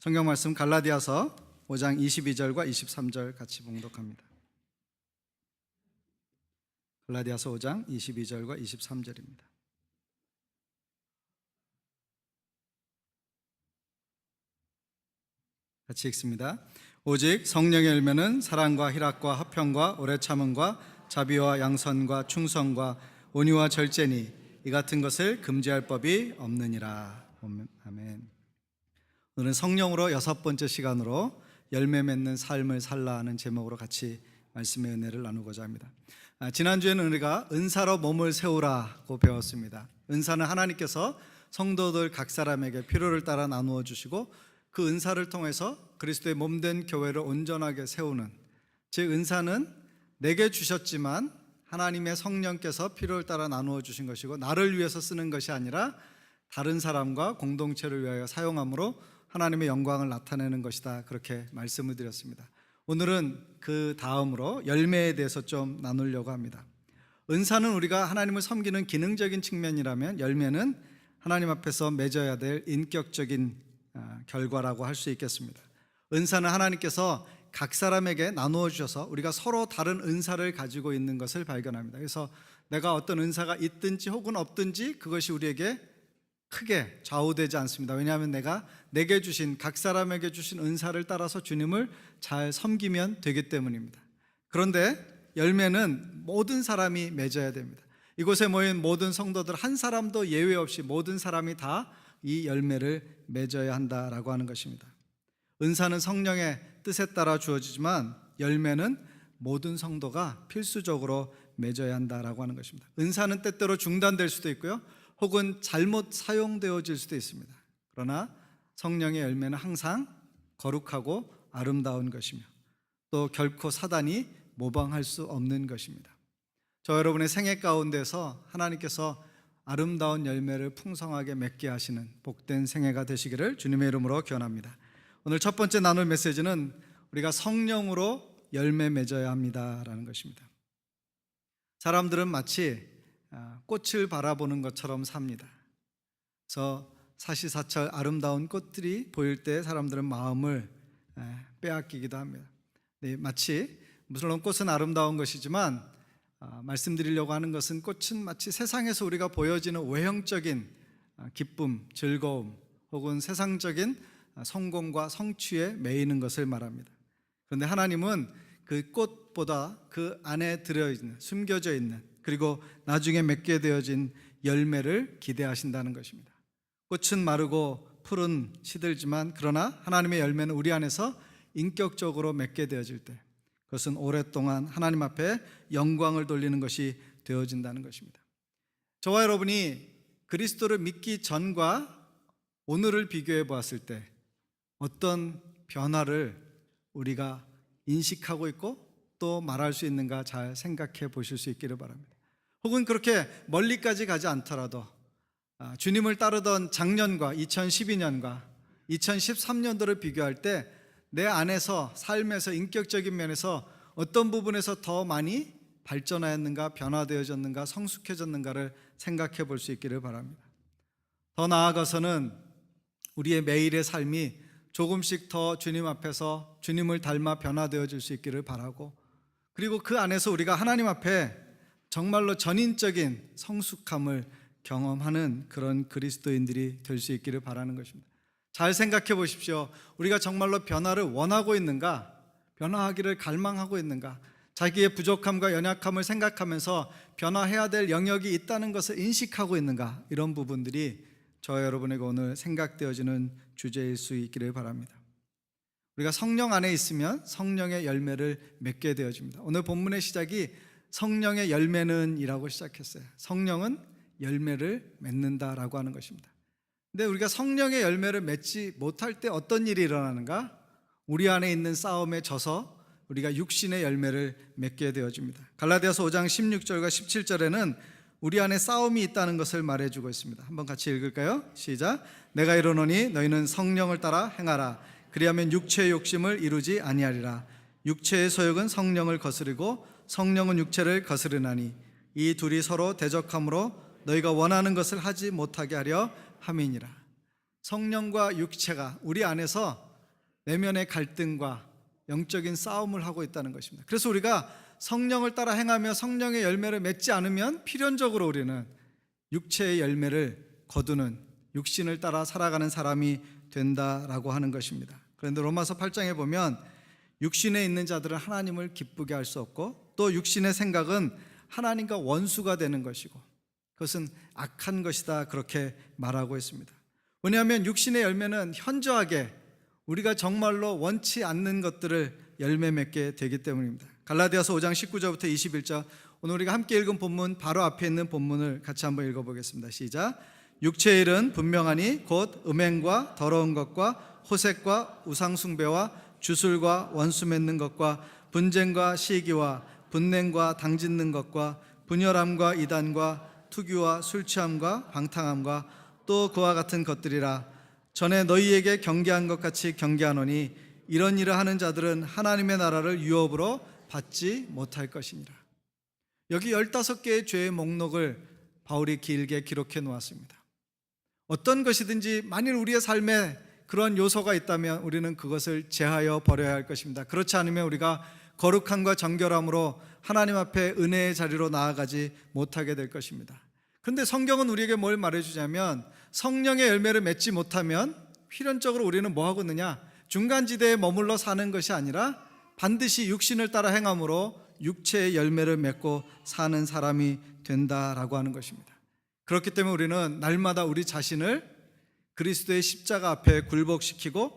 성경 말씀 갈라디아서 5장 22절과 23절 같이 봉독합니다. 갈라디아서 5장 22절과 23절입니다. 같이 읽습니다. 오직 성령의 열매는 사랑과 희락과 화평과 오래 참음과 자비와 양선과 충성과 온유와 절제니 이 같은 것을 금지할 법이 없느니라. 아멘. 오늘은 성령으로 6번째 시간으로 열매 맺는 삶을 살라 하는 제목으로 같이 말씀의 은혜를 나누고자 합니다. 지난주에는 우리가 은사로 몸을 세우라고 배웠습니다. 은사는 하나님께서 성도들 각 사람에게 필요를 따라 나누어 주시고 그 은사를 통해서 그리스도의 몸된 교회를 온전하게 세우는, 즉 은사는 내게 주셨지만 하나님의 성령께서 필요를 따라 나누어 주신 것이고 나를 위해서 쓰는 것이 아니라 다른 사람과 공동체를 위하여 사용함으로 하나님의 영광을 나타내는 것이다, 그렇게 말씀을 드렸습니다. 오늘은 그 다음으로 열매에 대해서 좀 나누려고 합니다. 은사는 우리가 하나님을 섬기는 기능적인 측면이라면 열매는 하나님 앞에서 맺어야 될 인격적인 결과라고 할 수 있겠습니다. 은사는 하나님께서 각 사람에게 나누어 주셔서 우리가 서로 다른 은사를 가지고 있는 것을 발견합니다. 그래서 내가 어떤 은사가 있든지 혹은 없든지 그것이 우리에게 크게 좌우되지 않습니다. 왜냐하면 내게 주신, 각 사람에게 주신 은사를 따라서 주님을 잘 섬기면 되기 때문입니다. 그런데 열매는 모든 사람이 맺어야 됩니다. 이곳에 모인 모든 성도들 한 사람도 예외 없이 모든 사람이 다 이 열매를 맺어야 한다라고 하는 것입니다. 은사는 성령의 뜻에 따라 주어지지만 열매는 모든 성도가 필수적으로 맺어야 한다라고 하는 것입니다. 은사는 때때로 중단될 수도 있고요, 혹은 잘못 사용되어질 수도 있습니다. 그러나 성령의 열매는 항상 거룩하고 아름다운 것이며 또 결코 사단이 모방할 수 없는 것입니다. 저 여러분의 생애 가운데서 하나님께서 아름다운 열매를 풍성하게 맺게 하시는 복된 생애가 되시기를 주님의 이름으로 기원합니다. 오늘 첫 번째 나눌 메시지는 우리가 성령으로 열매 맺어야 합니다라는 것입니다. 사람들은 마치 꽃을 바라보는 것처럼 삽니다. 그래서 사시사철 아름다운 꽃들이 보일 때 사람들은 마음을 빼앗기기도 합니다. 마치 물론 꽃은 아름다운 것이지만 말씀드리려고 하는 것은 꽃은 마치 세상에서 우리가 보여지는 외형적인 기쁨, 즐거움 혹은 세상적인 성공과 성취에 매이는 것을 말합니다. 그런데 하나님은 그 꽃보다 그 안에 들어있는, 숨겨져 있는, 그리고 나중에 맺게 되어진 열매를 기대하신다는 것입니다. 꽃은 마르고 풀은 시들지만 그러나 하나님의 열매는 우리 안에서 인격적으로 맺게 되어질 때 그것은 오랫동안 하나님 앞에 영광을 돌리는 것이 되어진다는 것입니다. 저와 여러분이 그리스도를 믿기 전과 오늘을 비교해 보았을 때 어떤 변화를 우리가 인식하고 있고 또 말할 수 있는가 잘 생각해 보실 수 있기를 바랍니다. 혹은 그렇게 멀리까지 가지 않더라도 주님을 따르던 작년과 2012년과 2013년도를 비교할 때 내 안에서, 삶에서, 인격적인 면에서 어떤 부분에서 더 많이 발전하였는가, 변화되어졌는가, 성숙해졌는가를 생각해 볼 수 있기를 바랍니다. 더 나아가서는 우리의 매일의 삶이 조금씩 더 주님 앞에서 주님을 닮아 변화되어질 수 있기를 바라고, 그리고 그 안에서 우리가 하나님 앞에 정말로 전인적인 성숙함을 경험하는 그런 그리스도인들이 될 수 있기를 바라는 것입니다. 잘 생각해 보십시오. 우리가 정말로 변화를 원하고 있는가, 변화하기를 갈망하고 있는가, 자기의 부족함과 연약함을 생각하면서 변화해야 될 영역이 있다는 것을 인식하고 있는가, 이런 부분들이 저와 여러분에게 오늘 생각되어지는 주제일 수 있기를 바랍니다. 우리가 성령 안에 있으면 성령의 열매를 맺게 되어집니다. 오늘 본문의 시작이 성령의 열매는 이라고 시작했어요. 성령은 열매를 맺는다라고 하는 것입니다. 근데 우리가 성령의 열매를 맺지 못할 때 어떤 일이 일어나는가? 우리 안에 있는 싸움에 져서 우리가 육신의 열매를 맺게 되어집니다. 갈라디아서 5장 16절과 17절에는 우리 안에 싸움이 있다는 것을 말해주고 있습니다. 한번 같이 읽을까요? 시작. 내가 이르노니 너희는 성령을 따라 행하라. 그리하면 육체의 욕심을 이루지 아니하리라. 육체의 소욕은 성령을 거스르고 성령은 육체를 거스르나니 이 둘이 서로 대적함으로 너희가 원하는 것을 하지 못하게 하려 함이니라. 성령과 육체가 우리 안에서 내면의 갈등과 영적인 싸움을 하고 있다는 것입니다. 그래서 우리가 성령을 따라 행하며 성령의 열매를 맺지 않으면 필연적으로 우리는 육체의 열매를 거두는, 육신을 따라 살아가는 사람이 된다라고 하는 것입니다. 그런데 로마서 8장에 보면 육신에 있는 자들은 하나님을 기쁘게 할 수 없고, 또 육신의 생각은 하나님과 원수가 되는 것이고 그것은 악한 것이다, 그렇게 말하고 있습니다. 왜냐하면 육신의 열매는 현저하게 우리가 정말로 원치 않는 것들을 열매 맺게 되기 때문입니다. 갈라디아서 5장 19절부터 21절, 오늘 우리가 함께 읽은 본문 바로 앞에 있는 본문을 같이 한번 읽어보겠습니다. 시작. 육체의 일은 분명하니 곧 음행과 더러운 것과 호색과 우상숭배와 주술과 원수 맺는 것과 분쟁과 시기와 분냉과 당짓는 것과 분열함과 이단과 투기와 술취함과 방탕함과 또 그와 같은 것들이라. 전에 너희에게 경계한 것 같이 경계하노니 이런 일을 하는 자들은 하나님의 나라를 유업으로 받지 못할 것이니라. 여기 15개의 죄의 목록을 바울이 길게 기록해 놓았습니다. 어떤 것이든지 만일 우리의 삶에 그런 요소가 있다면 우리는 그것을 제하여 버려야 할 것입니다. 그렇지 않으면 우리가 거룩함과 정결함으로 하나님 앞에 은혜의 자리로 나아가지 못하게 될 것입니다. 그런데 성경은 우리에게 뭘 말해주냐면 성령의 열매를 맺지 못하면 필연적으로 우리는 뭐 하고 있느냐, 중간지대에 머물러 사는 것이 아니라 반드시 육신을 따라 행함으로 육체의 열매를 맺고 사는 사람이 된다라고 하는 것입니다. 그렇기 때문에 우리는 날마다 우리 자신을 그리스도의 십자가 앞에 굴복시키고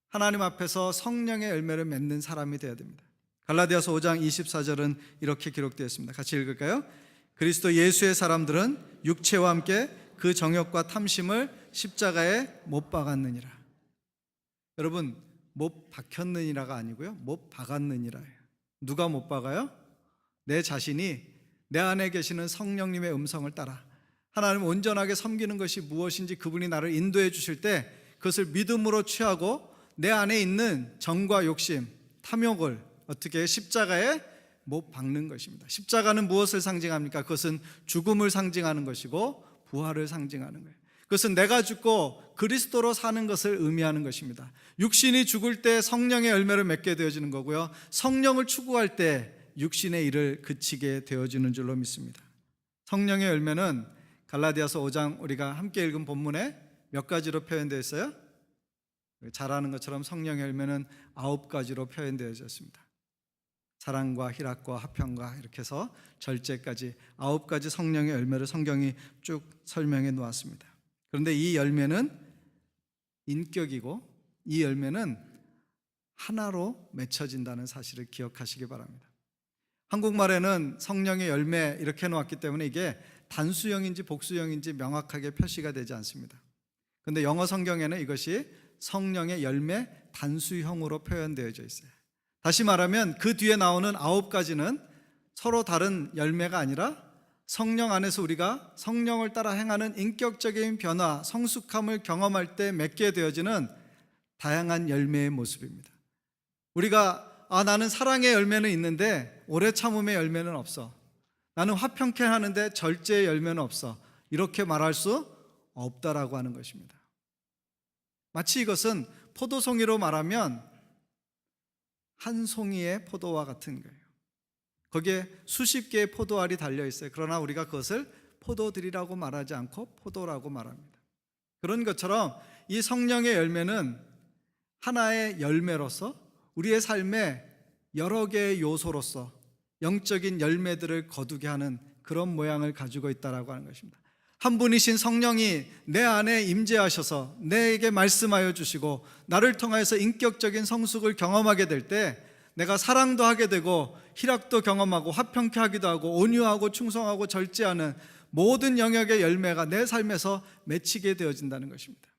하나님 앞에서 성령의 열매를 맺는 사람이 되어야 됩니다. 갈라디아서 5장 24절은 이렇게 기록되어 있습니다. 같이 읽을까요? 그리스도 예수의 사람들은 육체와 함께 그 정욕과 탐심을 십자가에 못 박았느니라. 여러분, 못 박혔느니라가 아니고요, 못 박았느니라예요. 누가 못 박아요? 내 자신이 내 안에 계시는 성령님의 음성을 따라 하나님을 온전하게 섬기는 것이 무엇인지 그분이 나를 인도해 주실 때 그것을 믿음으로 취하고 내 안에 있는 정과 욕심, 탐욕을 어떻게 십자가에 못 박는 것입니다. 십자가는 무엇을 상징합니까? 그것은 죽음을 상징하는 것이고 부활을 상징하는 거예요. 그것은 내가 죽고 그리스도로 사는 것을 의미하는 것입니다. 육신이 죽을 때 성령의 열매를 맺게 되어지는 거고요, 성령을 추구할 때 육신의 일을 그치게 되어지는 줄로 믿습니다. 성령의 열매는 갈라디아서 5장 우리가 함께 읽은 본문에 몇 가지로 표현되어 있어요? 잘 아는 것처럼 성령의 열매는 9가지로 표현되어졌습니다. 사랑과 희락과 화평과 이렇게 해서 절제까지 9가지 성령의 열매를 성경이 쭉 설명해 놓았습니다. 그런데 이 열매는 인격이고 이 열매는 하나로 맺혀진다는 사실을 기억하시기 바랍니다. 한국말에는 성령의 열매 이렇게 해놓았기 때문에 이게 단수형인지 복수형인지 명확하게 표시가 되지 않습니다. 그런데 영어 성경에는 이것이 성령의 열매 단수형으로 표현되어져 있어요. 다시 말하면 그 뒤에 나오는 9가지는 서로 다른 열매가 아니라 성령 안에서 우리가 성령을 따라 행하는 인격적인 변화, 성숙함을 경험할 때 맺게 되어지는 다양한 열매의 모습입니다. 우리가 나는 사랑의 열매는 있는데 오래 참음의 열매는 없어, 나는 화평케 하는데 절제의 열매는 없어, 이렇게 말할 수 없다라고 하는 것입니다. 마치 이것은 포도송이로 말하면 한 송이의 포도와 같은 거예요. 거기에 수십 개의 포도알이 달려 있어요. 그러나 우리가 그것을 포도들이라고 말하지 않고 포도라고 말합니다. 그런 것처럼 이 성령의 열매는 하나의 열매로서 우리의 삶에 여러 개의 요소로서 영적인 열매들을 거두게 하는 그런 모양을 가지고 있다라고 하는 것입니다. 한 분이신 성령이 내 안에 임재하셔서 내게 말씀하여 주시고 나를 통해서 인격적인 성숙을 경험하게 될 때 내가 사랑도 하게 되고 희락도 경험하고 화평케 하기도 하고 온유하고 충성하고 절제하는 모든 영역의 열매가 내 삶에서 맺히게 되어진다는 것입니다.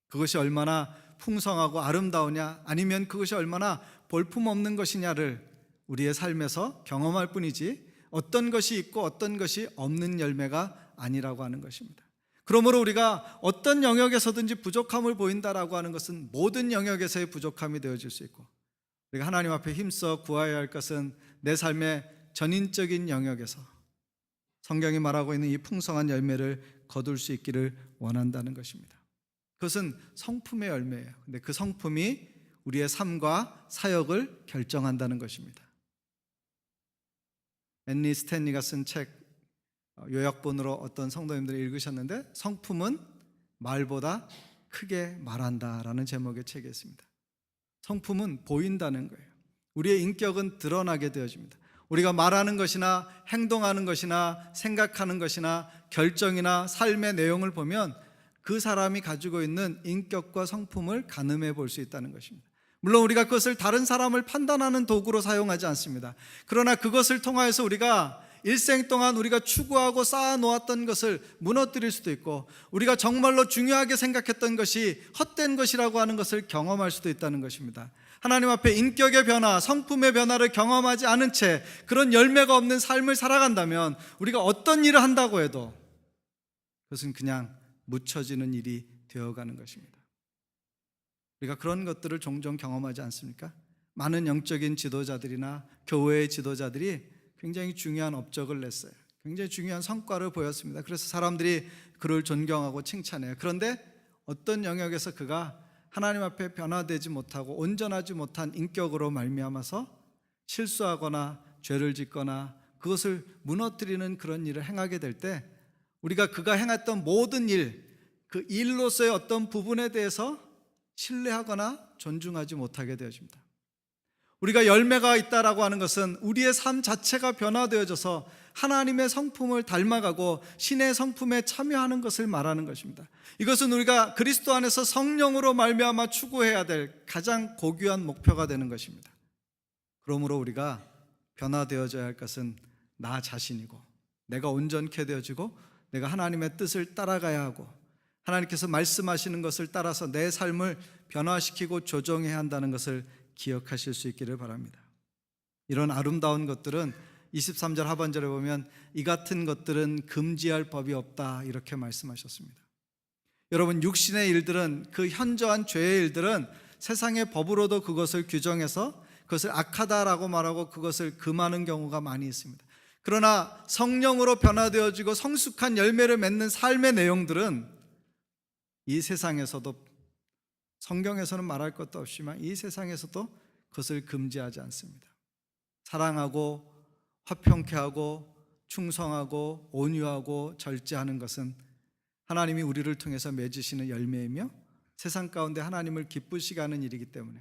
그것이 얼마나 풍성하고 아름다우냐, 아니면 그것이 얼마나 볼품없는 것이냐를 우리의 삶에서 경험할 뿐이지 어떤 것이 있고 어떤 것이 없는 열매가 아니라고 하는 것입니다. 그러므로 우리가 어떤 영역에서든지 부족함을 보인다라고 하는 것은 모든 영역에서의 부족함이 되어질 수 있고, 우리가 하나님 앞에 힘써 구하여야 할 것은 내 삶의 전인적인 영역에서 성경이 말하고 있는 이 풍성한 열매를 거둘 수 있기를 원한다는 것입니다. 그것은 성품의 열매예요. 근데 그 성품이 우리의 삶과 사역을 결정한다는 것입니다. 앤리 스탠리가 쓴 책 요약본으로 어떤 성도님들이 읽으셨는데, 성품은 말보다 크게 말한다라는 제목의 책이 있습니다. 성품은 보인다는 거예요. 우리의 인격은 드러나게 되어집니다. 우리가 말하는 것이나 행동하는 것이나 생각하는 것이나 결정이나 삶의 내용을 보면 그 사람이 가지고 있는 인격과 성품을 가늠해 볼 수 있다는 것입니다. 물론 우리가 그것을 다른 사람을 판단하는 도구로 사용하지 않습니다. 그러나 그것을 통하여서 우리가 일생 동안 우리가 추구하고 쌓아놓았던 것을 무너뜨릴 수도 있고, 우리가 정말로 중요하게 생각했던 것이 헛된 것이라고 하는 것을 경험할 수도 있다는 것입니다. 하나님 앞에 인격의 변화, 성품의 변화를 경험하지 않은 채 그런 열매가 없는 삶을 살아간다면 우리가 어떤 일을 한다고 해도 그것은 그냥 묻혀지는 일이 되어가는 것입니다. 우리가 그런 것들을 종종 경험하지 않습니까? 많은 영적인 지도자들이나 교회의 지도자들이 굉장히 중요한 업적을 냈어요. 굉장히 중요한 성과를 보였습니다. 그래서 사람들이 그를 존경하고 칭찬해요. 그런데 어떤 영역에서 그가 하나님 앞에 변화되지 못하고 온전하지 못한 인격으로 말미암아서 실수하거나 죄를 짓거나 그것을 무너뜨리는 그런 일을 행하게 될 때, 우리가 그가 행했던 모든 일, 그 일로서의 어떤 부분에 대해서 신뢰하거나 존중하지 못하게 되어집니다. 우리가 열매가 있다라고 하는 것은 우리의 삶 자체가 변화되어져서 하나님의 성품을 닮아가고 신의 성품에 참여하는 것을 말하는 것입니다. 이것은 우리가 그리스도 안에서 성령으로 말미암아 추구해야 될 가장 고귀한 목표가 되는 것입니다. 그러므로 우리가 변화되어져야 할 것은 나 자신이고, 내가 온전케 되어지고 내가 하나님의 뜻을 따라가야 하고, 하나님께서 말씀하시는 것을 따라서 내 삶을 변화시키고 조정해야 한다는 것을 기억하실 수 있기를 바랍니다. 이런 아름다운 것들은 23절 하반절에 보면 이 같은 것들은 금지할 법이 없다 이렇게 말씀하셨습니다. 여러분, 육신의 일들은, 그 현저한 죄의 일들은 세상의 법으로도 그것을 규정해서 그것을 악하다라고 말하고 그것을 금하는 경우가 많이 있습니다. 그러나 성령으로 변화되어지고 성숙한 열매를 맺는 삶의 내용들은 이 세상에서도, 성경에서는 말할 것도 없지만 이 세상에서도 그것을 금지하지 않습니다. 사랑하고 화평케 하고 충성하고 온유하고 절제하는 것은 하나님이 우리를 통해서 맺으시는 열매이며 세상 가운데 하나님을 기쁘시게 하는 일이기 때문에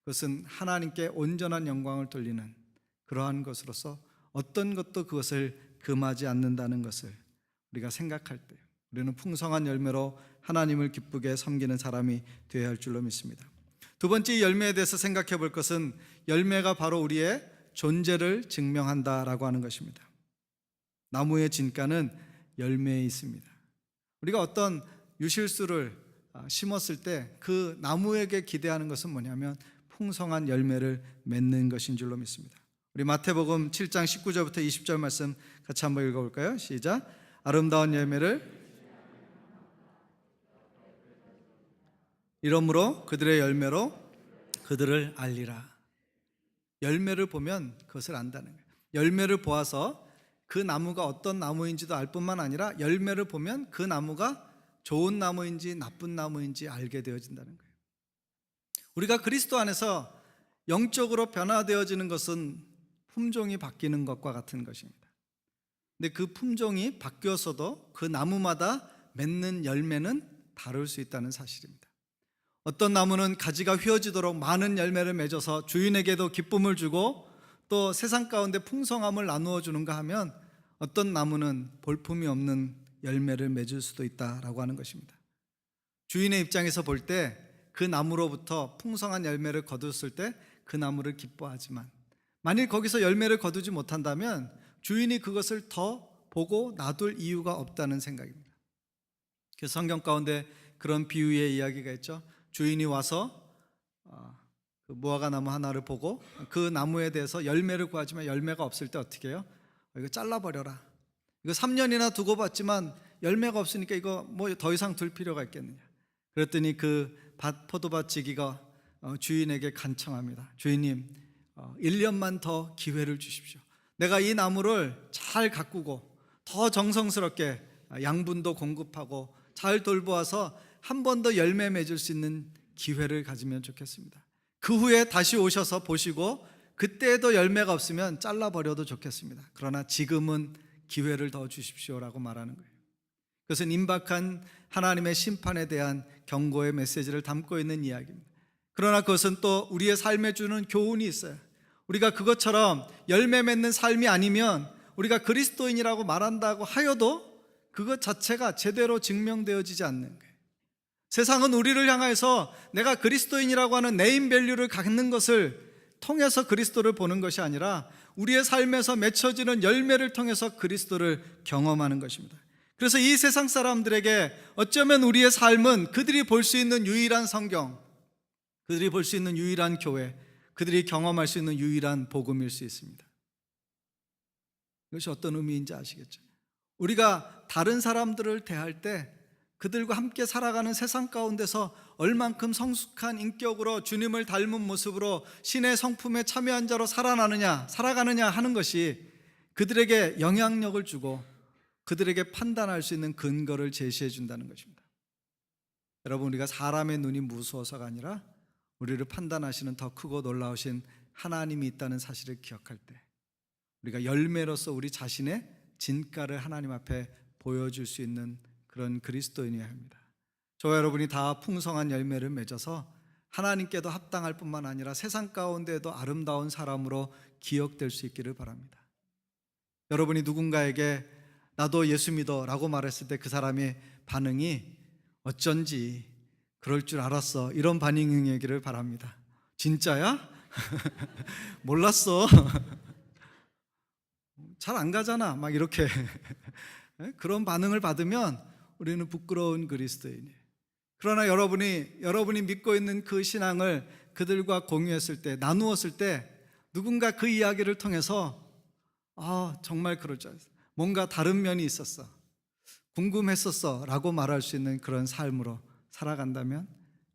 그것은 하나님께 온전한 영광을 돌리는 그러한 것으로서 어떤 것도 그것을 금하지 않는다는 것을 우리가 생각할 때 우리는 풍성한 열매로 하나님을 기쁘게 섬기는 사람이 되어야 할 줄로 믿습니다. 두 번째 열매에 대해서 생각해 볼 것은, 열매가 바로 우리의 존재를 증명한다라고 하는 것입니다. 나무의 진가는 열매에 있습니다. 우리가 어떤 유실수를 심었을 때 그 나무에게 기대하는 것은 뭐냐면 풍성한 열매를 맺는 것인 줄로 믿습니다. 우리 마태복음 7장 19절부터 20절 말씀 같이 한번 읽어볼까요? 시작. 아름다운 열매를 이러므로 그들의 열매로 그들을 알리라. 열매를 보면 그것을 안다는 거예요. 열매를 보아서 그 나무가 어떤 나무인지도 알 뿐만 아니라 열매를 보면 그 나무가 좋은 나무인지 나쁜 나무인지 알게 되어진다는 거예요. 우리가 그리스도 안에서 영적으로 변화되어지는 것은 품종이 바뀌는 것과 같은 것입니다. 근데 그 품종이 바뀌어서도 그 나무마다 맺는 열매는 다를 수 있다는 사실입니다. 어떤 나무는 가지가 휘어지도록 많은 열매를 맺어서 주인에게도 기쁨을 주고 또 세상 가운데 풍성함을 나누어 주는가 하면, 어떤 나무는 볼품이 없는 열매를 맺을 수도 있다라고 하는 것입니다. 주인의 입장에서 볼 때 그 나무로부터 풍성한 열매를 거두었을 때 그 나무를 기뻐하지만, 만일 거기서 열매를 거두지 못한다면 주인이 그것을 더 보고 놔둘 이유가 없다는 생각입니다. 그래서 성경 가운데 그런 비유의 이야기가 있죠. 주인이 와서 그 무화과 나무 하나를 보고 그 나무에 대해서 열매를 구하지만 열매가 없을 때 어떻게 해요? 이거 잘라버려라. 이거 3년이나 두고 봤지만 열매가 없으니까 이거 뭐 더 이상 둘 필요가 있겠느냐. 그랬더니 그 포도밭 지기가 주인에게 간청합니다. 주인님, 1년만 더 기회를 주십시오. 내가 이 나무를 잘 가꾸고 더 정성스럽게 양분도 공급하고 잘 돌보아서 한 번 더 열매 맺을 수 있는 기회를 가지면 좋겠습니다. 그 후에 다시 오셔서 보시고 그때에도 열매가 없으면 잘라버려도 좋겠습니다. 그러나 지금은 기회를 더 주십시오라고 말하는 거예요. 그것은 임박한 하나님의 심판에 대한 경고의 메시지를 담고 있는 이야기입니다. 그러나 그것은 또 우리의 삶에 주는 교훈이 있어요. 우리가 그것처럼 열매 맺는 삶이 아니면 우리가 그리스도인이라고 말한다고 하여도 그것 자체가 제대로 증명되어지지 않는 거예요. 세상은 우리를 향해서 내가 그리스도인이라고 하는 네임밸류를 갖는 것을 통해서 그리스도를 보는 것이 아니라 우리의 삶에서 맺혀지는 열매를 통해서 그리스도를 경험하는 것입니다. 그래서 이 세상 사람들에게 어쩌면 우리의 삶은 그들이 볼 수 있는 유일한 성경, 그들이 볼 수 있는 유일한 교회, 그들이 경험할 수 있는 유일한 복음일 수 있습니다. 이것이 어떤 의미인지 아시겠죠? 우리가 다른 사람들을 대할 때 그들과 함께 살아가는 세상 가운데서 얼만큼 성숙한 인격으로 주님을 닮은 모습으로 신의 성품에 참여한 자로 살아가느냐 하는 것이 그들에게 영향력을 주고 그들에게 판단할 수 있는 근거를 제시해 준다는 것입니다. 여러분, 우리가 사람의 눈이 무서워서가 아니라 우리를 판단하시는 더 크고 놀라우신 하나님이 있다는 사실을 기억할 때 우리가 열매로서 우리 자신의 진가를 하나님 앞에 보여줄 수 있는 그런 그리스도인이어야 합니다. 저와 여러분이 다 풍성한 열매를 맺어서 하나님께도 합당할 뿐만 아니라 세상 가운데에도 아름다운 사람으로 기억될 수 있기를 바랍니다. 여러분이 누군가에게 나도 예수 믿어 라고 말했을 때 그 사람의 반응이 어쩐지 그럴 줄 알았어, 이런 반응이기를 바랍니다. 진짜야? 몰랐어. 잘 안 가잖아, 막 이렇게 그런 반응을 받으면 우리는 부끄러운 그리스도인이에요. 그러나 여러분이 믿고 있는 그 신앙을 그들과 공유했을 때, 나누었을 때 누군가 그 이야기를 통해서 정말 그럴 줄 알았어, 뭔가 다른 면이 있었어, 궁금했었어 라고 말할 수 있는 그런 삶으로 살아간다면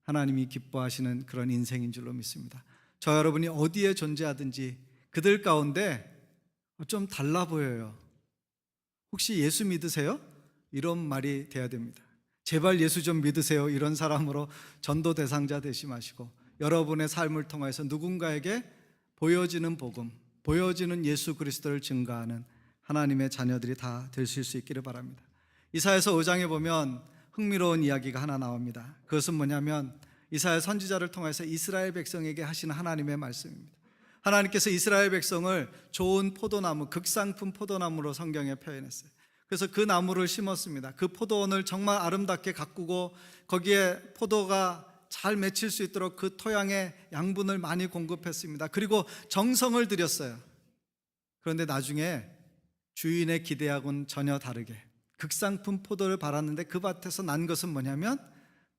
하나님이 기뻐하시는 그런 인생인 줄로 믿습니다. 저 여러분이 어디에 존재하든지 그들 가운데 좀 달라 보여요. 혹시 예수 믿으세요? 이런 말이 돼야 됩니다. 제발 예수 좀 믿으세요, 이런 사람으로 전도 대상자 되지 마시고 여러분의 삶을 통해서 누군가에게 보여지는 복음, 보여지는 예수 그리스도를 증거하는 하나님의 자녀들이 다 되실 수 있기를 바랍니다. 이사야서 5장에 보면 흥미로운 이야기가 하나 나옵니다. 그것은 뭐냐면 이사야 선지자를 통해서 이스라엘 백성에게 하시는 하나님의 말씀입니다. 하나님께서 이스라엘 백성을 좋은 포도나무, 극상품 포도나무로 성경에 표현했어요. 그래서 그 나무를 심었습니다. 그 포도원을 정말 아름답게 가꾸고 거기에 포도가 잘 맺힐 수 있도록 그 토양에 양분을 많이 공급했습니다. 그리고 정성을 들였어요. 그런데 나중에 주인의 기대하고는 전혀 다르게 극상품 포도를 발았는데 그 밭에서 난 것은 뭐냐면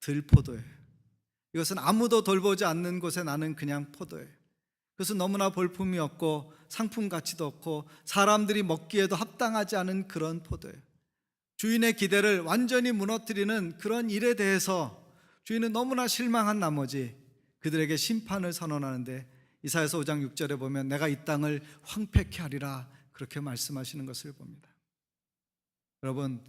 들포도예요. 이것은 아무도 돌보지 않는 곳에 나는 그냥 포도예요. 그래서 너무나 볼품이 없고 상품 가치도 없고 사람들이 먹기에도 합당하지 않은 그런 포도예요. 주인의 기대를 완전히 무너뜨리는 그런 일에 대해서 주인은 너무나 실망한 나머지 그들에게 심판을 선언하는데 이사야서 5장 6절에 보면 내가 이 땅을 황폐케 하리라 그렇게 말씀하시는 것을 봅니다. 여러분,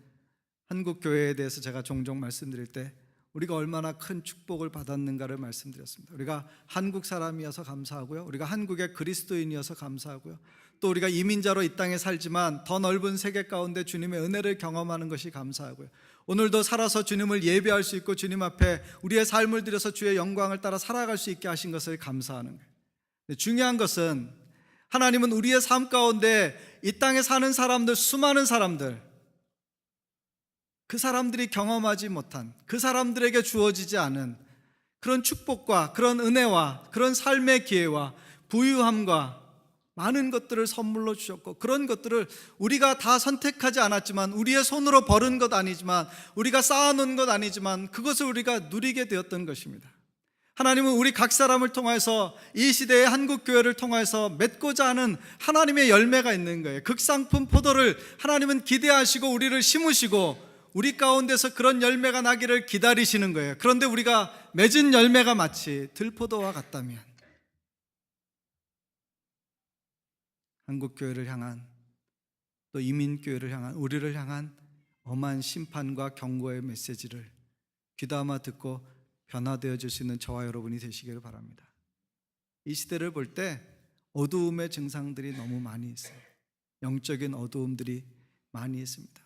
한국 교회에 대해서 제가 종종 말씀드릴 때 우리가 얼마나 큰 축복을 받았는가를 말씀드렸습니다. 우리가 한국 사람이어서 감사하고요, 우리가 한국의 그리스도인이어서 감사하고요, 또 우리가 이민자로 이 땅에 살지만 더 넓은 세계 가운데 주님의 은혜를 경험하는 것이 감사하고요, 오늘도 살아서 주님을 예배할 수 있고 주님 앞에 우리의 삶을 들여서 주의 영광을 따라 살아갈 수 있게 하신 것을 감사하는 거예요. 중요한 것은 하나님은 우리의 삶 가운데 이 땅에 사는 사람들, 수많은 사람들, 그 사람들이 경험하지 못한, 그 사람들에게 주어지지 않은 그런 축복과 그런 은혜와 그런 삶의 기회와 부유함과 많은 것들을 선물로 주셨고, 그런 것들을 우리가 다 선택하지 않았지만, 우리의 손으로 벌은 것 아니지만, 우리가 쌓아놓은 것 아니지만 그것을 우리가 누리게 되었던 것입니다. 하나님은 우리 각 사람을 통해서 이 시대의 한국교회를 통해서 맺고자 하는 하나님의 열매가 있는 거예요. 극상품 포도를 하나님은 기대하시고 우리를 심으시고 우리 가운데서 그런 열매가 나기를 기다리시는 거예요. 그런데 우리가 맺은 열매가 마치 들포도와 같다면 한국교회를 향한, 또 이민교회를 향한, 우리를 향한 엄한 심판과 경고의 메시지를 귀담아 듣고 변화되어질 수 있는 저와 여러분이 되시기를 바랍니다. 이 시대를 볼 때 어두움의 증상들이 너무 많이 있어요. 영적인 어두움들이 많이 있습니다.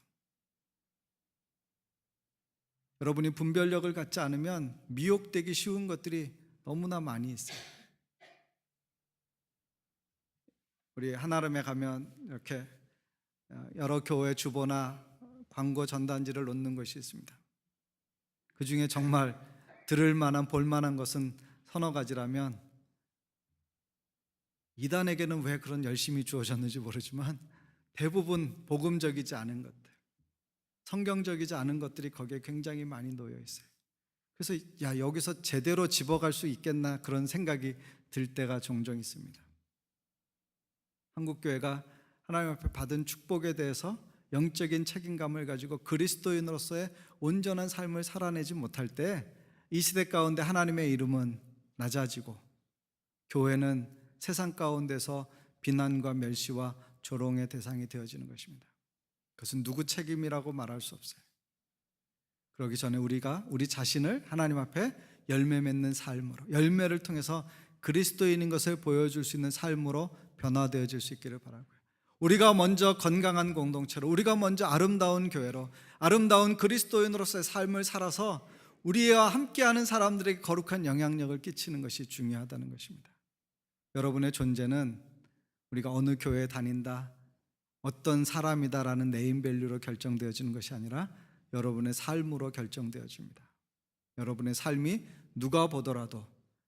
여러분이 분별력을 갖지 않으면 미혹되기 쉬운 것들이 너무나 많이 있어요. 우리 한아름에 가면 이렇게 여러 교회 주보나 광고 전단지를 놓는 것이 있습니다. 그 중에 정말 들을 만한 볼 만한 것은 서너 가지라면 이단에게는 왜 그런 열심이 주어졌는지 모르지만 대부분 복음적이지 않은 것들, 성경적이지 않은 것들이 거기에 굉장히 많이 놓여 있어요. 그래서 여기서 제대로 집어갈 수 있겠나 그런 생각이 들 때가 종종 있습니다. 한국교회가 하나님 앞에 받은 축복에 대해서 영적인 책임감을 가지고 그리스도인으로서의 온전한 삶을 살아내지 못할 때 이 시대 가운데 하나님의 이름은 낮아지고 교회는 세상 가운데서 비난과 멸시와 조롱의 대상이 되어지는 것입니다. 그것은 누구 책임이라고 말할 수 없어요. 그러기 전에 우리가 우리 자신을 하나님 앞에 열매 맺는 삶으로, 열매를 통해서 그리스도인인 것을 보여줄 수 있는 삶으로 변화되어질 수 있기를 바라고요. 우리가 먼저 건강한 공동체로, 우리가 먼저 아름다운 교회로, 아름다운 그리스도인으로서의 삶을 살아서 우리와 함께하는 사람들에게 거룩한 영향력을 끼치는 것이 중요하다는 것입니다. 여러분의 존재는 우리가 어느 교회에 다닌다, 어떤 사람이다라는 네임밸류로 결정되어지는 것이 아니라 여러분의 삶으로 결정되어집니다. 여러분의 삶이 누가 보더라도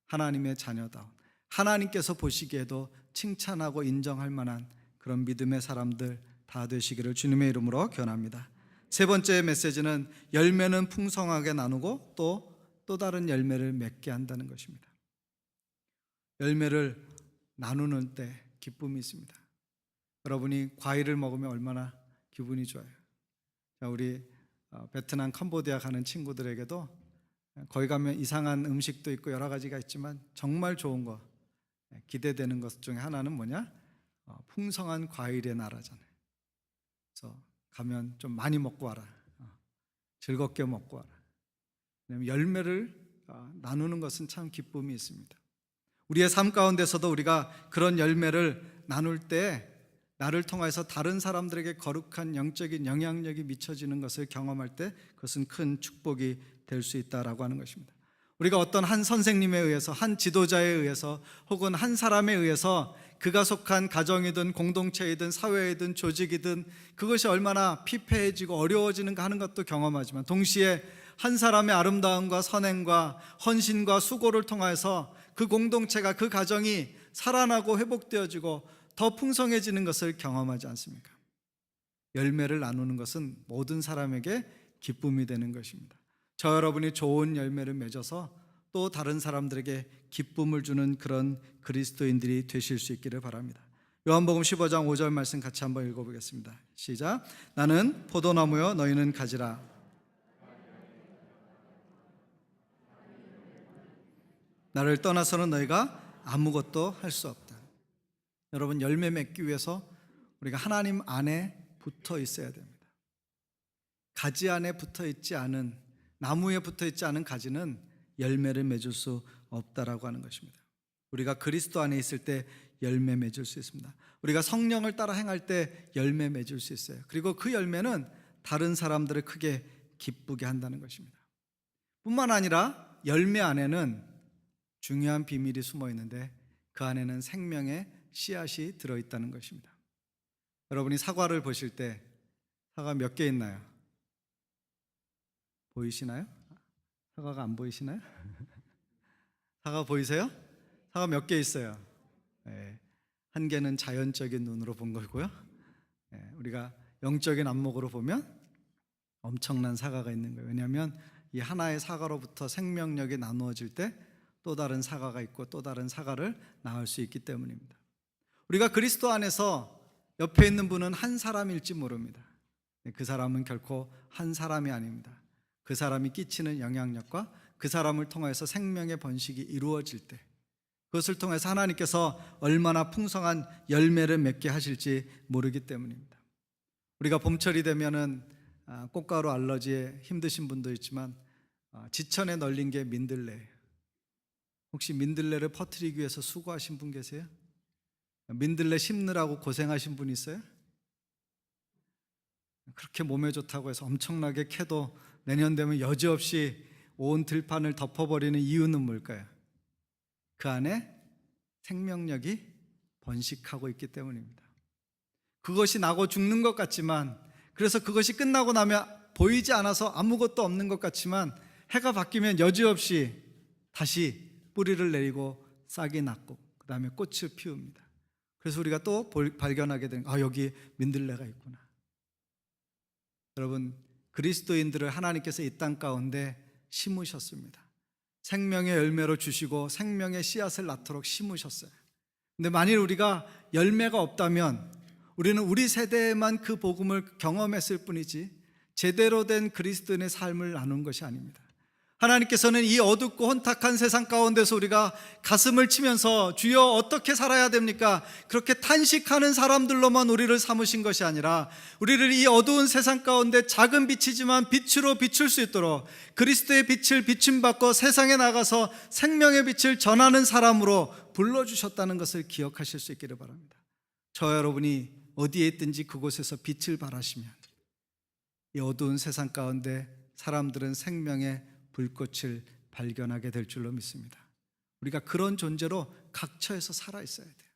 하나님의 자녀다운, 하나님께서 보시기에도 칭찬하고 인정할 만한 그런 믿음의 사람들 다 되시기를 주님의 이름으로 권합니다. 세 번째 메시지는 열매는 풍성하게 나누고 또 다른 열매를 맺게 한다는 것입니다. 열매를 나누는 때 기쁨이 있습니다. 여러분이 과일을 먹으면 얼마나 기분이 좋아요. 우리 베트남, 캄보디아 가는 친구들에게도 거기 가면 이상한 음식도 있고 여러 가지가 있지만 정말 좋은 거, 기대되는 것 중에 하나는 뭐냐? 풍성한 과일의 나라잖아요. 그래서 가면 좀 많이 먹고 와라. 즐겁게 먹고 와라. 왜냐하면 열매를 나누는 것은 참 기쁨이 있습니다. 우리의 삶 가운데서도 우리가 그런 열매를 나눌 때 나를 통해서 다른 사람들에게 거룩한 영적인 영향력이 미쳐지는 것을 경험할 때 그것은 큰 축복이 될 수 있다라고 하는 것입니다. 우리가 어떤 한 선생님에 의해서, 한 지도자에 의해서, 혹은 한 사람에 의해서 그가 속한 가정이든 공동체이든 사회이든 조직이든 그것이 얼마나 피폐해지고 어려워지는가 하는 것도 경험하지만 동시에 한 사람의 아름다움과 선행과 헌신과 수고를 통해서 그 공동체가, 그 가정이 살아나고 회복되어지고 더 풍성해지는 것을 경험하지 않습니까? 열매를 나누는 것은 모든 사람에게 기쁨이 되는 것입니다. 저 여러분이 좋은 열매를 맺어서 또 다른 사람들에게 기쁨을 주는 그런 그리스도인들이 되실 수 있기를 바랍니다. 요한복음 15장 5절 말씀 같이 한번 읽어보겠습니다. 시작. 나는 포도나무요 너희는 가지라. 나를 떠나서는 너희가 아무것도 할 수 없다. 여러분, 열매 맺기 위해서 우리가 하나님 안에 붙어 있어야 됩니다. 가지 안에 붙어 있지 않은, 나무에 붙어 있지 않은 가지는 열매를 맺을 수 없다라고 하는 것입니다. 우리가 그리스도 안에 있을 때 열매 맺을 수 있습니다. 우리가 성령을 따라 행할 때 열매 맺을 수 있어요. 그리고 그 열매는 다른 사람들을 크게 기쁘게 한다는 것입니다. 뿐만 아니라 열매 안에는 중요한 비밀이 숨어 있는데 그 안에는 생명의 씨앗이 들어있다는 것입니다. 여러분이 사과를 보실 때 사과 몇 개 있나요? 보이시나요? 사과가 안 보이시나요? 사과 보이세요? 사과 몇 개 있어요? 네, 한 개는 자연적인 눈으로 본 거고요. 네, 우리가 영적인 안목으로 보면 엄청난 사과가 있는 거예요. 왜냐하면 이 하나의 사과로부터 생명력이 나누어질 때 또 다른 사과가 있고 또 다른 사과를 낳을 수 있기 때문입니다. 우리가 그리스도 안에서 옆에 있는 분은 한 사람일지 모릅니다. 그 사람은 결코 한 사람이 아닙니다. 그 사람이 끼치는 영향력과 그 사람을 통해서 생명의 번식이 이루어질 때 그것을 통해서 하나님께서 얼마나 풍성한 열매를 맺게 하실지 모르기 때문입니다. 우리가 봄철이 되면은 꽃가루 알러지에 힘드신 분도 있지만 지천에 널린 게 민들레예요. 혹시 민들레를 퍼뜨리기 위해서 수고하신 분 계세요? 민들레 심느라고 고생하신 분 있어요? 그렇게 몸에 좋다고 해서 엄청나게 캐도 내년 되면 여지없이 온 들판을 덮어버리는 이유는 뭘까요? 그 안에 생명력이 번식하고 있기 때문입니다. 그것이 나고 죽는 것 같지만, 그래서 그것이 끝나고 나면 보이지 않아서 아무것도 없는 것 같지만, 해가 바뀌면 여지없이 다시 뿌리를 내리고 싹이 났고 그 다음에 꽃을 피웁니다. 그래서 우리가 또 발견하게 되는, 여기 민들레가 있구나. 여러분, 그리스도인들을 하나님께서 이 땅 가운데 심으셨습니다. 생명의 열매로 주시고 생명의 씨앗을 낳도록 심으셨어요. 근데 만일 우리가 열매가 없다면 우리는 우리 세대에만 그 복음을 경험했을 뿐이지 제대로 된 그리스도인의 삶을 나눈 것이 아닙니다. 하나님께서는 이 어둡고 혼탁한 세상 가운데서 우리가 가슴을 치면서 주여 어떻게 살아야 됩니까? 그렇게 탄식하는 사람들로만 우리를 삼으신 것이 아니라 우리를 이 어두운 세상 가운데 작은 빛이지만 빛으로 비출 수 있도록 그리스도의 빛을 비춤받고 세상에 나가서 생명의 빛을 전하는 사람으로 불러주셨다는 것을 기억하실 수 있기를 바랍니다. 저 여러분이 어디에 있든지 그곳에서 빛을 발하시면 이 어두운 세상 가운데 사람들은 생명의 불꽃을 발견하게 될 줄로 믿습니다. 우리가 그런 존재로 각처에서 살아있어야 돼요.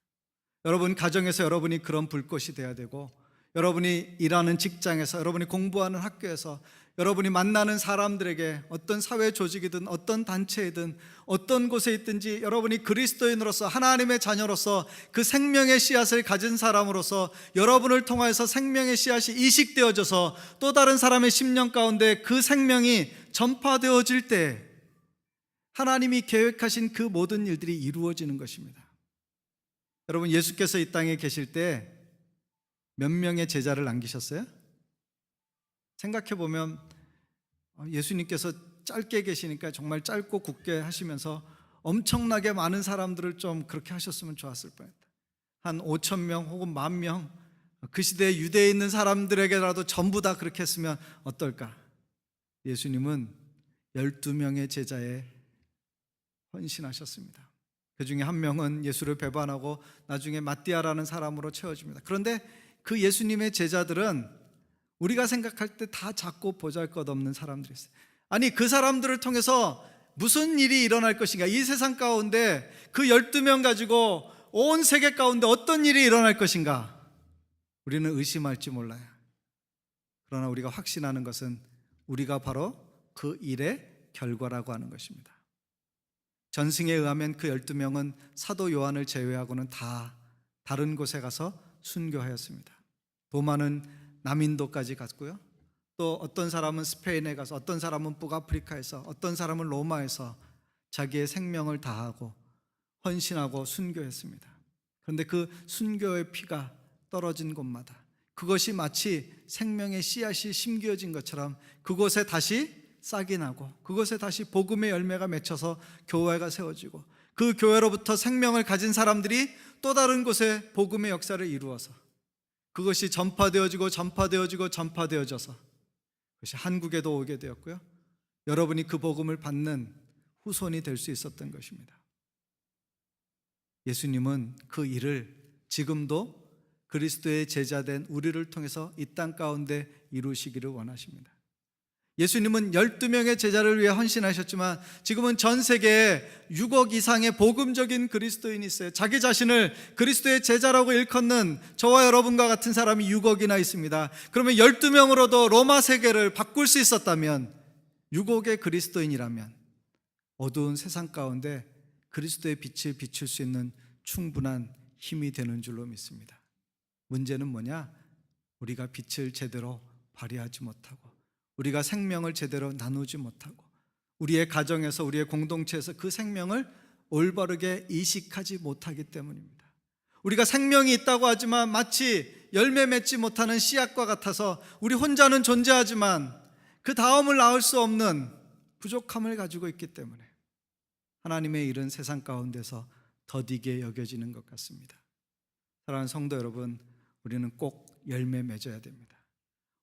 여러분 가정에서 여러분이 그런 불꽃이 되어야 되고, 여러분이 일하는 직장에서, 여러분이 공부하는 학교에서, 여러분이 만나는 사람들에게 어떤 사회 조직이든 어떤 단체이든 어떤 곳에 있든지 여러분이 그리스도인으로서 하나님의 자녀로서 그 생명의 씨앗을 가진 사람으로서 여러분을 통하여서 생명의 씨앗이 이식되어져서 또 다른 사람의 심령 가운데 그 생명이 전파되어질 때 하나님이 계획하신 그 모든 일들이 이루어지는 것입니다. 여러분, 예수께서 이 땅에 계실 때 몇 명의 제자를 남기셨어요? 생각해보면 예수님께서 짧게 계시니까 정말 짧고 굵게 하시면서 엄청나게 많은 사람들을 좀 그렇게 하셨으면 좋았을 뻔했다. 한 5천 명 혹은 10,000명, 그 시대에 유대에 있는 사람들에게라도 전부 다 그렇게 했으면 어떨까? 예수님은 12명의 제자에 헌신하셨습니다. 그 중에 한 명은 예수를 배반하고 나중에 마띠아라는 사람으로 채워집니다. 그런데 그 예수님의 제자들은 우리가 생각할 때 다 작고 보잘것없는 사람들이었어요. 아니, 그 사람들을 통해서 무슨 일이 일어날 것인가? 이 세상 가운데 그 12명 가지고 온 세계 가운데 어떤 일이 일어날 것인가? 우리는 의심할지 몰라요. 그러나 우리가 확신하는 것은 우리가 바로 그 일의 결과라고 하는 것입니다. 전승에 의하면 그 12명은 사도 요한을 제외하고는 다 다른 곳에 가서 순교하였습니다. 도마는 남인도까지 갔고요, 또 어떤 사람은 스페인에 가서, 어떤 사람은 북아프리카에서, 어떤 사람은 로마에서 자기의 생명을 다하고 헌신하고 순교했습니다. 그런데 그 순교의 피가 떨어진 곳마다 그것이 마치 생명의 씨앗이 심겨진 것처럼 그곳에 다시 싹이 나고 그곳에 다시 복음의 열매가 맺혀서 교회가 세워지고 그 교회로부터 생명을 가진 사람들이 또 다른 곳에 복음의 역사를 이루어서 그것이 전파되어지고 전파되어져서 그것이 한국에도 오게 되었고요, 여러분이 그 복음을 받는 후손이 될 수 있었던 것입니다. 예수님은 그 일을 지금도 그리스도의 제자된 우리를 통해서 이 땅 가운데 이루시기를 원하십니다. 예수님은 12명의 제자를 위해 헌신하셨지만 지금은 전 세계에 6억 이상의 복음적인 그리스도인이 있어요. 자기 자신을 그리스도의 제자라고 일컫는 저와 여러분과 같은 사람이 6억이나 있습니다. 그러면 12명으로도 로마 세계를 바꿀 수 있었다면, 6억의 그리스도인이라면 어두운 세상 가운데 그리스도의 빛을 비출 수 있는 충분한 힘이 되는 줄로 믿습니다. 문제는 뭐냐? 우리가 빛을 제대로 발휘하지 못하고 우리가 생명을 제대로 나누지 못하고 우리의 가정에서, 우리의 공동체에서 그 생명을 올바르게 이식하지 못하기 때문입니다. 우리가 생명이 있다고 하지만 마치 열매 맺지 못하는 씨앗과 같아서 우리 혼자는 존재하지만 그 다음을 낳을 수 없는 부족함을 가지고 있기 때문에 하나님의 일은 세상 가운데서 더디게 여겨지는 것 같습니다. 사랑하는 성도 여러분, 우리는 꼭 열매 맺어야 됩니다.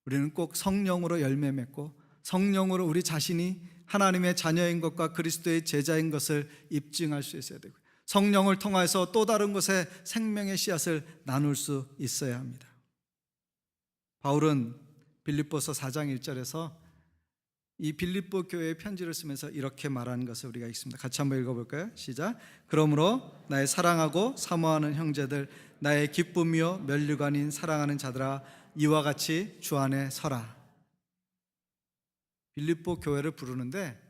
우리는 꼭 성령으로 열매 맺고 성령으로 우리 자신이 하나님의 자녀인 것과 그리스도의 제자인 것을 입증할 수 있어야 되고, 성령을 통해서 또 다른 곳에 생명의 씨앗을 나눌 수 있어야 합니다. 바울은 빌립보서 4장 1절에서 이 빌립보 교회의 편지를 쓰면서 이렇게 말하는 것을 우리가 읽습니다. 같이 한번 읽어볼까요? 시작. 그러므로 나의 사랑하고 사모하는 형제들, 나의 기쁨이요 면류관인 사랑하는 자들아, 이와 같이 주 안에 서라. 빌립보 교회를 부르는데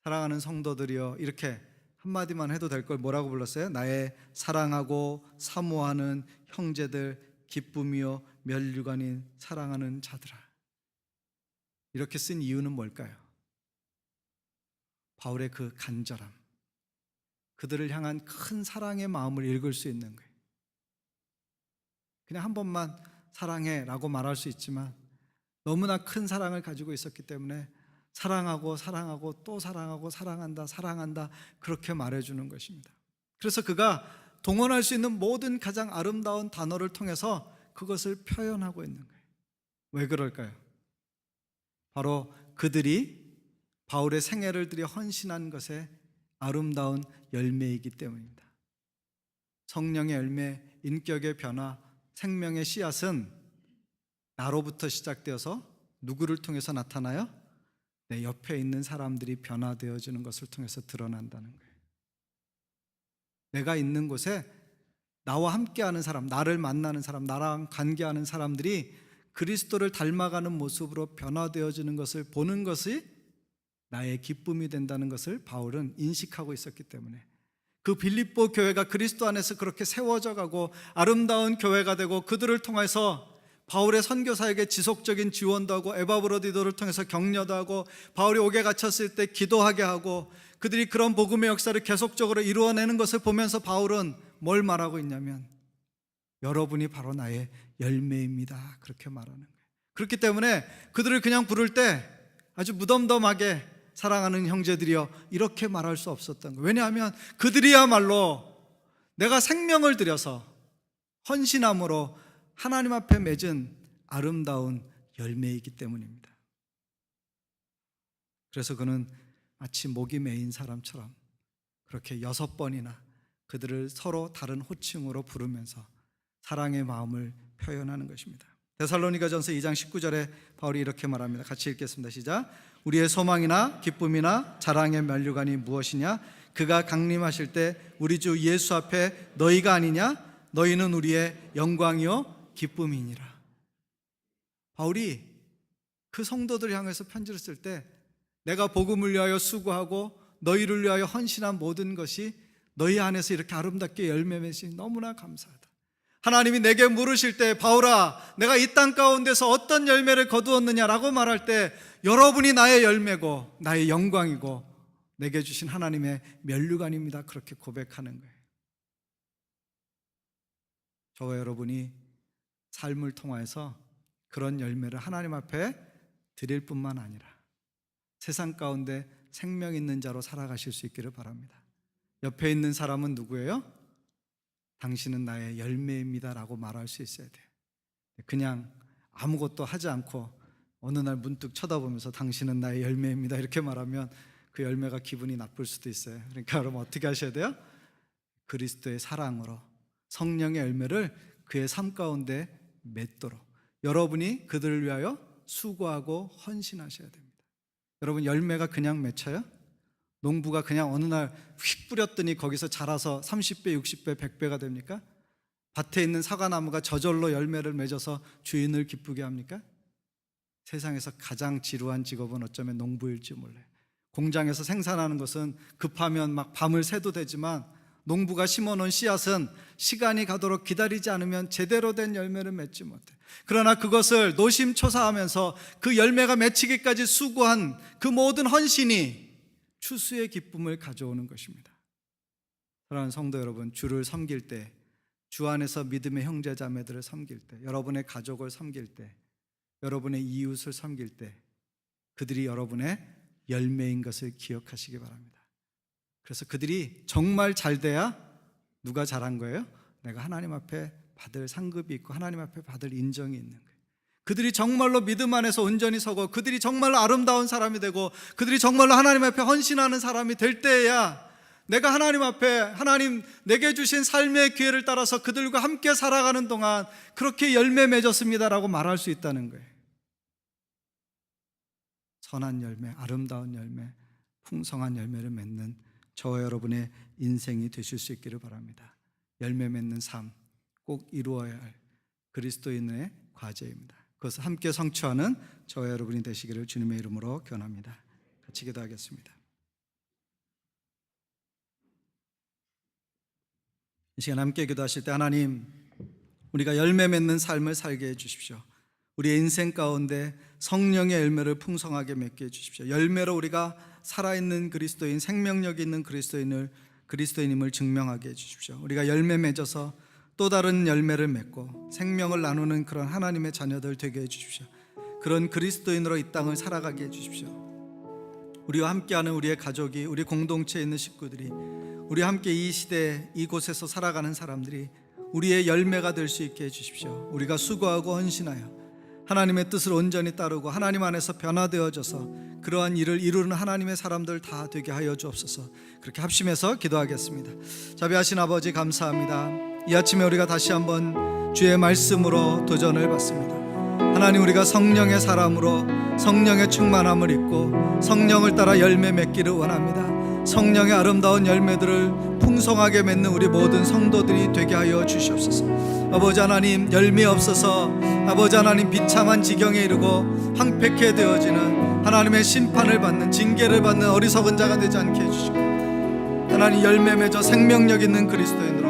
사랑하는 성도들이여, 이렇게 한마디만 해도 될 걸 뭐라고 불렀어요? 나의 사랑하고 사모하는 형제들, 기쁨이요 면류관인 사랑하는 자들아. 이렇게 쓴 이유는 뭘까요? 바울의 그 간절함, 그들을 향한 큰 사랑의 마음을 읽을 수 있는 거예요. 그냥 한 번만 사랑해 라고 말할 수 있지만 너무나 큰 사랑을 가지고 있었기 때문에 사랑하고 사랑하고 또 사랑하고 사랑한다 사랑한다 그렇게 말해주는 것입니다. 그래서 그가 동원할 수 있는 모든 가장 아름다운 단어를 통해서 그것을 표현하고 있는 거예요. 왜 그럴까요? 바로 그들이 바울의 생애를 들여 헌신한 것의 아름다운 열매이기 때문입니다. 성령의 열매, 인격의 변화, 생명의 씨앗은 나로부터 시작되어서 누구를 통해서 나타나요? 내 옆에 있는 사람들이 변화되어지는 것을 통해서 드러난다는 거예요. 내가 있는 곳에 나와 함께하는 사람, 나를 만나는 사람, 나랑 관계하는 사람들이 그리스도를 닮아가는 모습으로 변화되어지는 것을 보는 것이 나의 기쁨이 된다는 것을 바울은 인식하고 있었기 때문에 그 빌립보 교회가 그리스도 안에서 그렇게 세워져 가고 아름다운 교회가 되고, 그들을 통해서 바울의 선교사에게 지속적인 지원도 하고 에바브로디도를 통해서 격려도 하고 바울이 옥에 갇혔을 때 기도하게 하고, 그들이 그런 복음의 역사를 계속적으로 이루어내는 것을 보면서 바울은 뭘 말하고 있냐면 여러분이 바로 나의 열매입니다, 그렇게 말하는 거예요. 그렇기 때문에 그들을 그냥 부를 때 아주 무덤덤하게 사랑하는 형제들이여 이렇게 말할 수 없었던 거예요. 왜냐하면 그들이야말로 내가 생명을 들여서 헌신함으로 하나님 앞에 맺은 아름다운 열매이기 때문입니다. 그래서 그는 마치 목이 메인 사람처럼 그렇게 6번이나 그들을 서로 다른 호칭으로 부르면서 사랑의 마음을 표현하는 것입니다. 데살로니가전서 2장 19절에 바울이 이렇게 말합니다. 같이 읽겠습니다. 시작. 우리의 소망이나 기쁨이나 자랑의 면류관이 무엇이냐? 그가 강림하실 때 우리 주 예수 앞에 너희가 아니냐? 너희는 우리의 영광이요 기쁨이니라. 바울이 그 성도들 향해서 편지를 쓸 때 내가 복음을 위하여 수고하고 너희를 위하여 헌신한 모든 것이 너희 안에서 이렇게 아름답게 열매 맺으니 너무나 감사하다. 하나님이 내게 물으실 때 바울아 내가 이 땅 가운데서 어떤 열매를 거두었느냐라고 말할 때 여러분이 나의 열매고 나의 영광이고 내게 주신 하나님의 면류관입니다, 그렇게 고백하는 거예요. 저와 여러분이 삶을 통해서 그런 열매를 하나님 앞에 드릴 뿐만 아니라 세상 가운데 생명 있는 자로 살아가실 수 있기를 바랍니다. 옆에 있는 사람은 누구예요? 당신은 나의 열매입니다 라고 말할 수 있어야 돼요. 그냥 아무것도 하지 않고 어느 날 문득 쳐다보면서 당신은 나의 열매입니다 이렇게 말하면 그 열매가 기분이 나쁠 수도 있어요. 그러니까 여러분 어떻게 하셔야 돼요? 그리스도의 사랑으로 성령의 열매를 그의 삶 가운데 맺도록 여러분이 그들을 위하여 수고하고 헌신하셔야 됩니다. 여러분 열매가 그냥 맺혀요? 농부가 그냥 어느 날 휙 뿌렸더니 거기서 자라서 30배, 60배, 100배가 됩니까? 밭에 있는 사과나무가 저절로 열매를 맺어서 주인을 기쁘게 합니까? 세상에서 가장 지루한 직업은 어쩌면 농부일지 몰라요. 공장에서 생산하는 것은 급하면 막 밤을 새도 되지만 농부가 심어놓은 씨앗은 시간이 가도록 기다리지 않으면 제대로 된 열매를 맺지 못해. 그러나 그것을 노심초사하면서 그 열매가 맺히기까지 수고한 그 모든 헌신이 추수의 기쁨을 가져오는 것입니다. 사랑하는 성도 여러분, 주를 섬길 때, 주 안에서 믿음의 형제 자매들을 섬길 때, 여러분의 가족을 섬길 때, 여러분의 이웃을 섬길 때 그들이 여러분의 열매인 것을 기억하시기 바랍니다. 그래서 그들이 정말 잘 돼야 누가 잘한 거예요? 내가 하나님 앞에 받을 상급이 있고 하나님 앞에 받을 인정이 있는 거예요. 그들이 정말로 믿음 안에서 온전히 서고 그들이 정말로 아름다운 사람이 되고 그들이 정말로 하나님 앞에 헌신하는 사람이 될 때에야 내가 하나님 앞에 하나님 내게 주신 삶의 기회를 따라서 그들과 함께 살아가는 동안 그렇게 열매 맺었습니다라고 말할 수 있다는 거예요. 선한 열매, 아름다운 열매, 풍성한 열매를 맺는 저와 여러분의 인생이 되실 수 있기를 바랍니다. 열매 맺는 삶 꼭 이루어야 할 그리스도인의 과제입니다. 그것을 함께 성취하는 저와 여러분이 되시기를 주님의 이름으로 권합니다. 같이 기도하겠습니다. 이 시간 함께 기도하실 때 하나님, 우리가 열매 맺는 삶을 살게 해주십시오. 우리의 인생 가운데 성령의 열매를 풍성하게 맺게 해주십시오. 열매로 우리가 살아있는 그리스도인, 생명력 있는 그리스도인임을 증명하게 해주십시오. 우리가 열매 맺어서 또 다른 열매를 맺고 생명을 나누는 그런 하나님의 자녀들 되게 해주십시오. 그런 그리스도인으로 이 땅을 살아가게 해주십시오. 우리와 함께하는 우리의 가족이, 우리 공동체에 있는 식구들이, 우리와 함께 이 시대 이곳에서 살아가는 사람들이 우리의 열매가 될 수 있게 해주십시오. 우리가 수고하고 헌신하여 하나님의 뜻을 온전히 따르고 하나님 안에서 변화되어져서 그러한 일을 이루는 하나님의 사람들 다 되게 하여 주옵소서. 그렇게 합심해서 기도하겠습니다. 자비하신 아버지 감사합니다. 이 아침에 우리가 다시 한번 주의 말씀으로 도전을 받습니다. 하나님, 우리가 성령의 사람으로 성령의 충만함을 입고 성령을 따라 열매 맺기를 원합니다. 성령의 아름다운 열매들을 풍성하게 맺는 우리 모든 성도들이 되게 하여 주시옵소서. 아버지 하나님, 열매 없어서 아버지 하나님 비참한 지경에 이르고 황폐케 되어지는 하나님의 심판을 받는, 징계를 받는 어리석은 자가 되지 않게 해주시고, 하나님 열매 맺어 생명력 있는 그리스도인으로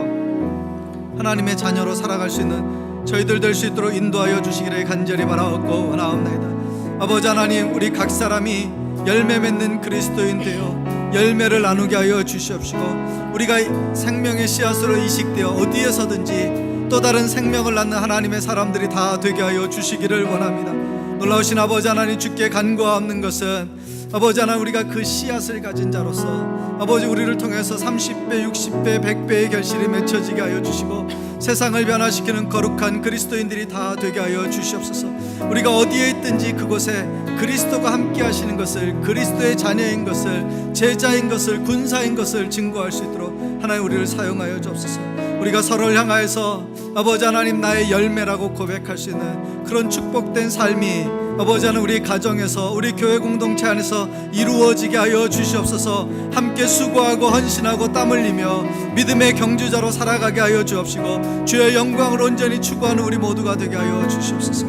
하나님의 자녀로 살아갈 수 있는 저희들 될 수 있도록 인도하여 주시기를 간절히 바라옵고 원하옵나이다. 아버지 하나님, 우리 각 사람이 열매 맺는 그리스도인 되어 열매를 나누게 하여 주시옵시고, 우리가 생명의 씨앗으로 이식되어 어디에서든지 또 다른 생명을 낳는 하나님의 사람들이 다 되게 하여 주시기를 원합니다. 놀라우신 아버지 하나님, 주께 간구하옵는 것은 아버지 하나님, 우리가 그 씨앗을 가진 자로서 아버지 우리를 통해서 30배, 60배, 100배의 결실이 맺혀지게 하여 주시고 세상을 변화시키는 거룩한 그리스도인들이 다 되게 하여 주시옵소서. 우리가 어디에 있든지 그곳에 그리스도가 함께 하시는 것을, 그리스도의 자녀인 것을, 제자인 것을, 군사인 것을 증거할 수 있도록 하나님 우리를 사용하여 주옵소서. 우리가 서로를 향하여서 아버지 하나님 나의 열매라고 고백할 수 있는 그런 축복된 삶이 아버지 하나님 우리 가정에서, 우리 교회 공동체 안에서 이루어지게 하여 주시옵소서. 함께 수고하고 헌신하고 땀 흘리며 믿음의 경주자로 살아가게 하여 주옵시고 주의 영광을 온전히 추구하는 우리 모두가 되게 하여 주시옵소서.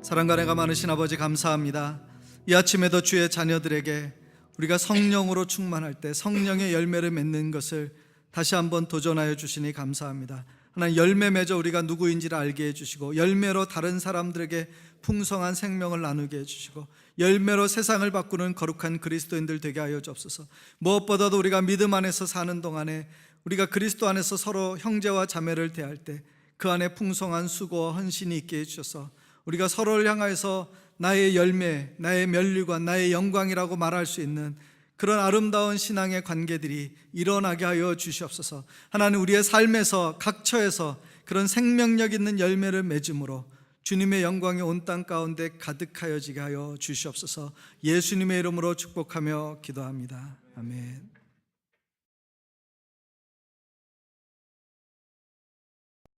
사랑과 은혜가 많으신 아버지 감사합니다. 이 아침에도 주의 자녀들에게 우리가 성령으로 충만할 때 성령의 열매를 맺는 것을 다시 한번 도전하여 주시니 감사합니다. 하나님, 열매 맺어 우리가 누구인지를 알게 해주시고 열매로 다른 사람들에게 풍성한 생명을 나누게 해주시고 열매로 세상을 바꾸는 거룩한 그리스도인들 되게 하여 주옵소서. 무엇보다도 우리가 믿음 안에서 사는 동안에 우리가 그리스도 안에서 서로 형제와 자매를 대할 때 그 안에 풍성한 수고와 헌신이 있게 해주셔서 우리가 서로를 향하여서 나의 열매, 나의 면류관, 나의 영광이라고 말할 수 있는 그런 아름다운 신앙의 관계들이 일어나게 하여 주시옵소서. 하나님, 우리의 삶에서 각처에서 그런 생명력 있는 열매를 맺음으로 주님의 영광이 온 땅 가운데 가득하여지게 하여 주시옵소서. 예수님의 이름으로 축복하며 기도합니다. 아멘.